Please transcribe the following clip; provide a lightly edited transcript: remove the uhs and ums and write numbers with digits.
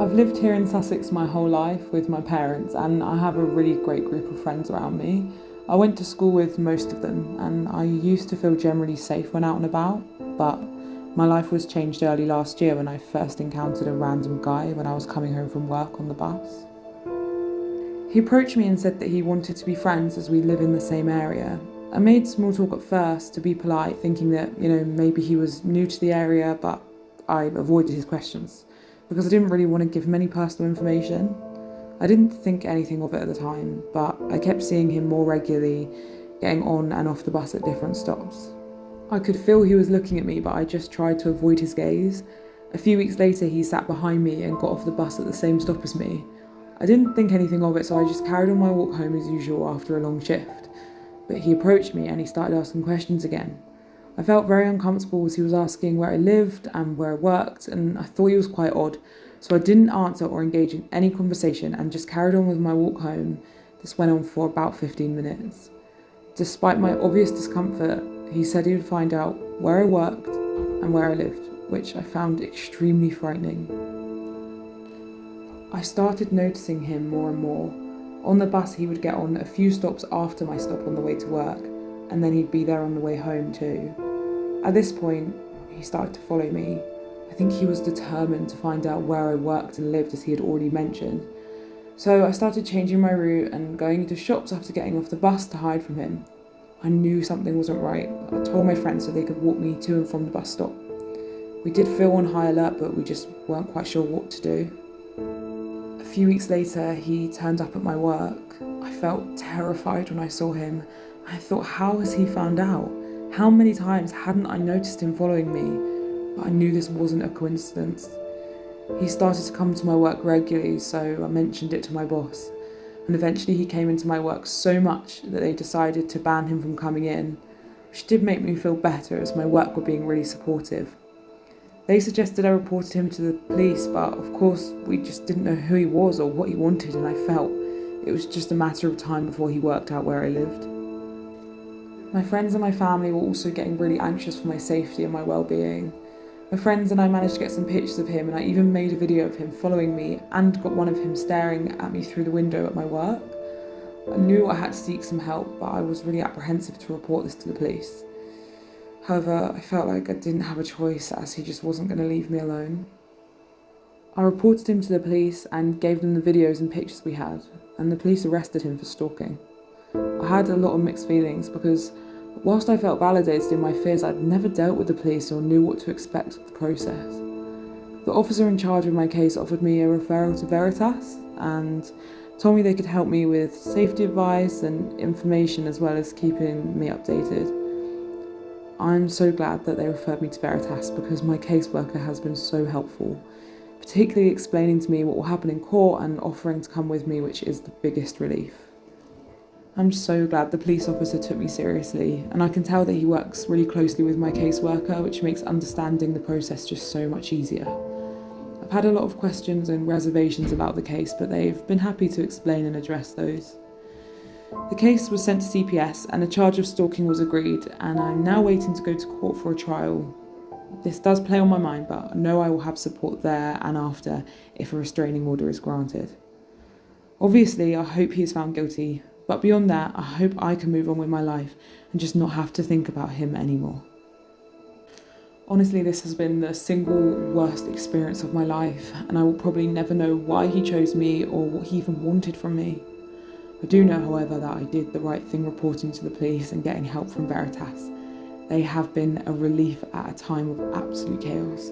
I've lived here in Sussex my whole life with my parents, and I have a really great group of friends around me. I went to school with most of them, and I used to feel generally safe when out and about, but my life was changed early last year when I first encountered a random guy when I was coming home from work on the bus. He approached me and said that he wanted to be friends as we live in the same area. I made small talk at first to be polite, thinking that, maybe he was new to the area, but I avoided his questions because I didn't really want to give him any personal information. I didn't think anything of it at the time, but I kept seeing him more regularly, getting on and off the bus at different stops. I could feel he was looking at me, but I just tried to avoid his gaze. A few weeks later, he sat behind me and got off the bus at the same stop as me. I didn't think anything of it, so I just carried on my walk home as usual after a long shift. But he approached me and he started asking questions again. I felt very uncomfortable as he was asking where I lived and where I worked, and I thought he was quite odd, so I didn't answer or engage in any conversation and just carried on with my walk home. This went on for about 15 minutes. Despite my obvious discomfort, he said he would find out where I worked and where I lived, which I found extremely frightening. I started noticing him more and more. On the bus, he would get on a few stops after my stop on the way to work, and then he'd be there on the way home too. At this point, he started to follow me. I think he was determined to find out where I worked and lived, as he had already mentioned. So I started changing my route and going into shops after getting off the bus to hide from him. I knew something wasn't right. I told my friends so they could walk me to and from the bus stop. We did feel on high alert, but we just weren't quite sure what to do. A few weeks later, he turned up at my work. I felt terrified when I saw him. I thought, how has he found out? How many times hadn't I noticed him following me? But I knew this wasn't a coincidence. He started to come to my work regularly, so I mentioned it to my boss. And eventually he came into my work so much that they decided to ban him from coming in, which did make me feel better as my work were being really supportive. They suggested I reported him to the police, but of course we just didn't know who he was or what he wanted, and I felt it was just a matter of time before he worked out where I lived. My friends and my family were also getting really anxious for my safety and my well-being. My friends and I managed to get some pictures of him, and I even made a video of him following me and got one of him staring at me through the window at my work. I knew I had to seek some help, but I was really apprehensive to report this to the police. However, I felt like I didn't have a choice as he just wasn't going to leave me alone. I reported him to the police and gave them the videos and pictures we had, and the police arrested him for stalking. I had a lot of mixed feelings because whilst I felt validated in my fears, I'd never dealt with the police or knew what to expect of the process. The officer in charge of my case offered me a referral to Veritas and told me they could help me with safety advice and information as well as keeping me updated. I'm so glad that they referred me to Veritas because my caseworker has been so helpful, particularly explaining to me what will happen in court and offering to come with me, which is the biggest relief. I'm so glad the police officer took me seriously, and I can tell that he works really closely with my caseworker, which makes understanding the process just so much easier. I've had a lot of questions and reservations about the case, but they've been happy to explain and address those. The case was sent to CPS and a charge of stalking was agreed, and I'm now waiting to go to court for a trial. This does play on my mind, but I know I will have support there and after if a restraining order is granted. Obviously, I hope he is found guilty, but beyond that, I hope I can move on with my life and just not have to think about him anymore. Honestly, this has been the single worst experience of my life, and I will probably never know why he chose me or what he even wanted from me. I do know, however, that I did the right thing reporting to the police and getting help from Veritas. They have been a relief at a time of absolute chaos.